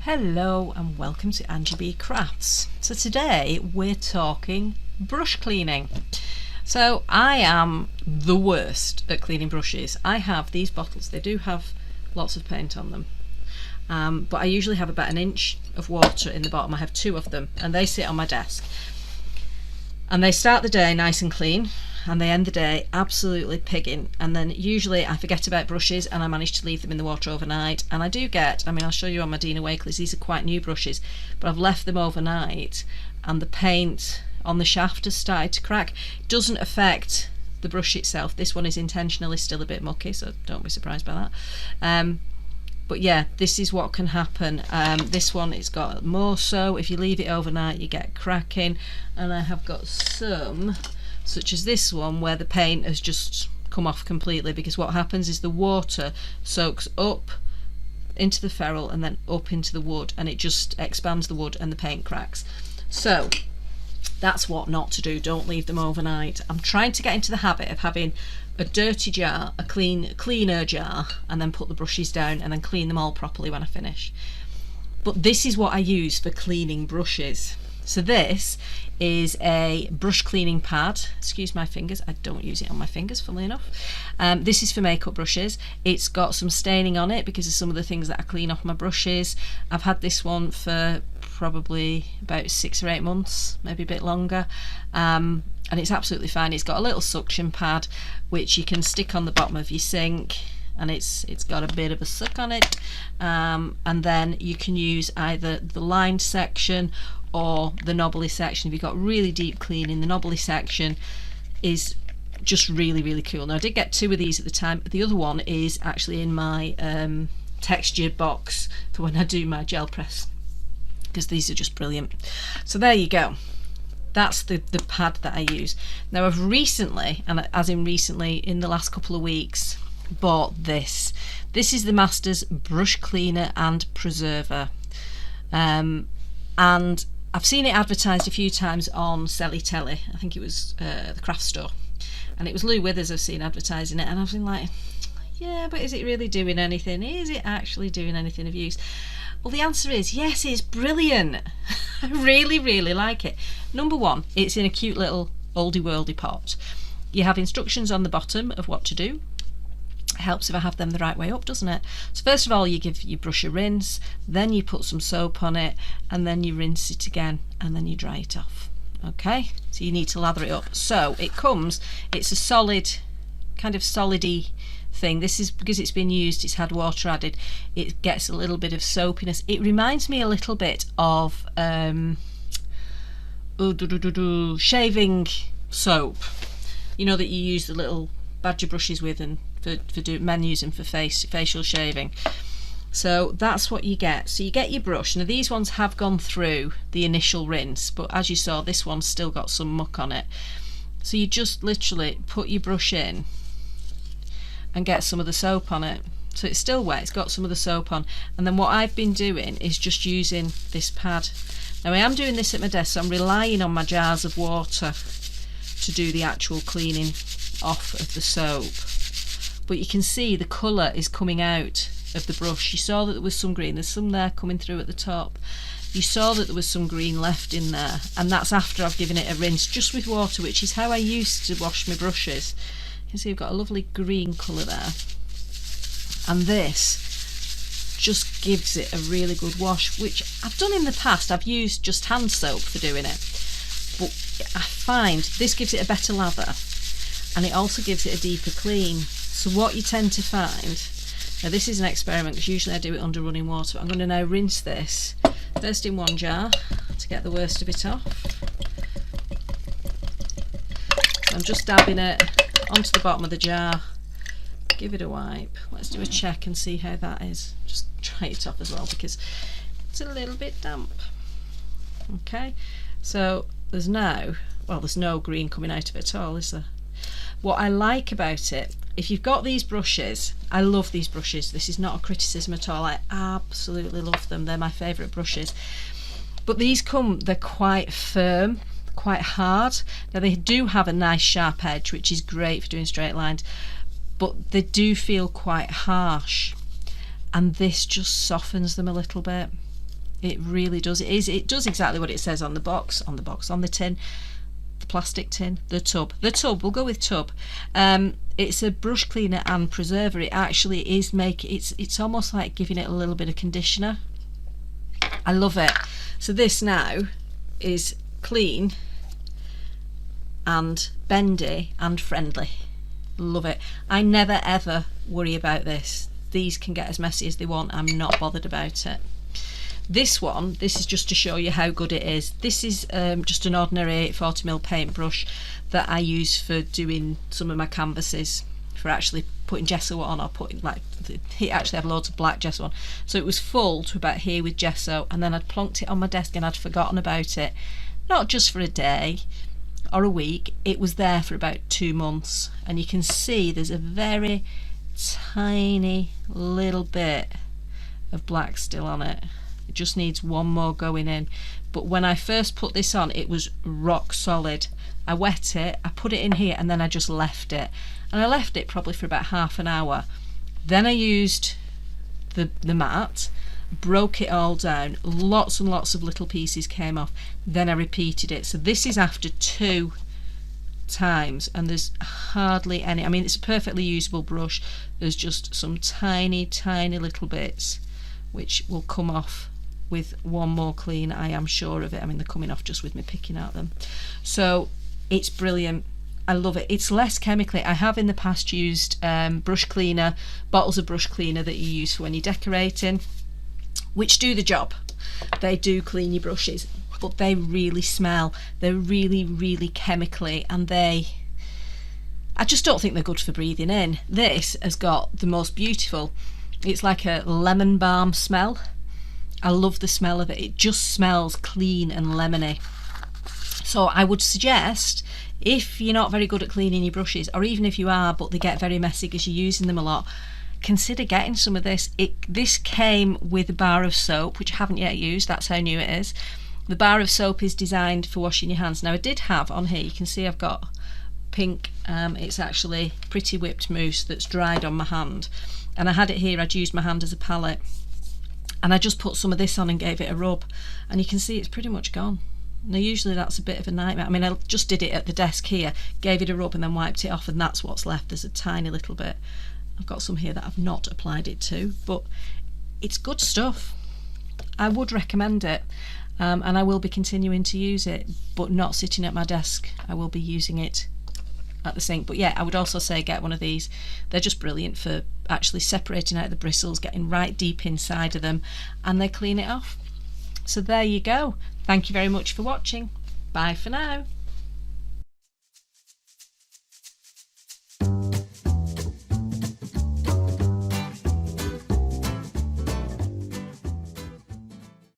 Hello and welcome to Angie B Crafts. So today we're talking brush cleaning. So I am the worst at cleaning brushes. I have these bottles, they do have lots of paint on them, but I usually have about an inch of water in the bottom. I have two of them and they sit on my desk and they start the day nice and clean and they end the day absolutely pigging, and then usually I forget about brushes and I manage to leave them in the water overnight, and I do get, I'll show you on my Dina Wakeley's, these are quite new brushes, but I've left them overnight and the paint on the shaft has started to crack. It doesn't affect the brush itself. This one is intentionally still a bit mucky, so don't be surprised by that. But yeah, this is what can happen. This one, it's got more so. If you leave it overnight, you get cracking. And I have got some, such as this one, where the paint has just come off completely, because what happens is the water soaks up into the ferrule and then up into the wood, and it just expands the wood and the paint cracks. So that's what not to do. Don't leave them overnight. I'm trying to get into the habit of having a dirty jar, a cleaner jar, and then put the brushes down and then clean them all properly when I finish. But this is what I use for cleaning brushes. So this is a brush cleaning pad. Excuse my fingers, I don't use it on my fingers, funnily enough. This is for makeup brushes. It's got some staining on it because of some of the things that I clean off my brushes. I've had this one for probably about 6 or 8 months, maybe a bit longer, and it's absolutely fine. It's got a little suction pad which you can stick on the bottom of your sink, and it's got a bit of a suck on it, and then you can use either the lined section or the knobbly section. If you've got really deep cleaning, the knobbly section is just really cool. Now I did get 2 of these at the time. The other one is actually in my textured box for when I do my gel press, because these are just brilliant. So there you go. That's the pad that I use. Now I've recently, and as in recently, in the last couple of weeks, bought this. This is the Masters Brush Cleaner and Preserver. And I've seen it advertised a few times on Selly Telly. I think it was the craft store. And it was Lou Withers I've seen advertising it, and I've been like, yeah, but is it really doing anything? Is it actually doing anything of use? Well, the answer is yes, it's brilliant. I really like it. Number one, it's in a cute little oldie worldy pot. You have instructions on the bottom of what to do. It helps if I have them the right way up, doesn't it? So first of all, you give your brush a rinse, then you put some soap on it, and then you rinse it again, and then you dry it off. Okay, so you need to lather it up. So it comes, it's a solid, kind of solidy thing. This is because it's been used, it's had water added, it gets a little bit of soapiness. It reminds me a little bit of shaving soap, you know, that you use the little badger brushes with, and men use them for facial shaving. So that's what you get. So you get your brush. Now these ones have gone through the initial rinse, but as you saw, this one's still got some muck on it. So you just literally put your brush in and get some of the soap on it. So it's still wet, it's got some of the soap on. And then what I've been doing is just using this pad. Now I am doing this at my desk, so I'm relying on my jars of water to do the actual cleaning off of the soap. But you can see the colour is coming out of the brush. You saw that there was some green, there's some there coming through at the top. You saw that there was some green left in there, and that's after I've given it a rinse just with water, which is how I used to wash my brushes. You can see I've got a lovely green colour there, and this just gives it a really good wash, which I've done in the past. I've used just hand soap for doing it, but I find this gives it a better lather, and it also gives it a deeper clean. So what you tend to find, now this is an experiment because usually I do it under running water, but I'm going to now rinse this first in one jar to get the worst of it off. So I'm just dabbing it onto the bottom of the jar, give it a wipe. Let's do a check and see how that is. Just dry it off as well because it's a little bit damp. Okay, so there's no green coming out of it at all, is there? What I like about it, if you've got these brushes, I love these brushes, this is not a criticism at all, I absolutely love them, they're my favourite brushes, but these they're quite firm, quite hard. Now they do have a nice sharp edge, which is great for doing straight lines, but they do feel quite harsh, and this just softens them a little bit. It really does. It does exactly what it says on the box, on the tin, the plastic tin, the tub. We'll go with tub. It's a brush cleaner and preserver. It actually is it's almost like giving it a little bit of conditioner. I love it. So this now is clean and bendy and friendly. Love it. I never ever worry about this. These can get as messy as they want. I'm not bothered about it. This is just to show you how good it is. This is just an ordinary 40mm paintbrush that I use for doing some of my canvases, for actually putting gesso on, or putting, like, he actually had loads of black gesso on. So it was full to about here with gesso, and then I'd plonked it on my desk and I'd forgotten about it. Not just for a day or a week, it was there for about 2 months, and you can see there's a very tiny little bit of black still on it. It just needs one more going in. But when I first put this on, it was rock solid. I wet it, I put it in here, and then I just left it. And I left it probably for about half an hour. Then I used the mat, broke it all down, lots and lots of little pieces came off. Then I repeated it. So this is after 2 times, and there's hardly any. I mean, it's a perfectly usable brush. There's just some tiny little bits which will come off with one more clean. I am sure of it. I mean, they're coming off just with me picking at them. So it's brilliant. I love it. It's less chemically. I have in the past used brush cleaner, bottles of brush cleaner that you use for when you're decorating, which do the job. They do clean your brushes, but they really smell. They're really chemically, and I just don't think they're good for breathing in. This has got the most beautiful, it's like a lemon balm smell. I love the smell of it. It just smells clean and lemony. So I would suggest, if you're not very good at cleaning your brushes, or even if you are but they get very messy because you're using them a lot, consider getting some of this. This came with a bar of soap, which I haven't yet used. That's how new it is. The bar of soap is designed for washing your hands. Now I did have on here, you can see I've got pink, it's actually Pretty Whipped Mousse that's dried on my hand, and I had it here. I'd used my hand as a palette, and I just put some of this on and gave it a rub, and you can see it's pretty much gone. Now usually that's a bit of a nightmare. I mean, I just did it at the desk here, gave it a rub and then wiped it off, and that's what's left. There's a tiny little bit. I've got some here that I've not applied it to, but it's good stuff. I would recommend it, and I will be continuing to use it, but not sitting at my desk. I will be using it at the sink. But yeah, I would also say get one of these. They're just brilliant for actually separating out the bristles, getting right deep inside of them, and they clean it off. So there you go. Thank you very much for watching. Bye for now.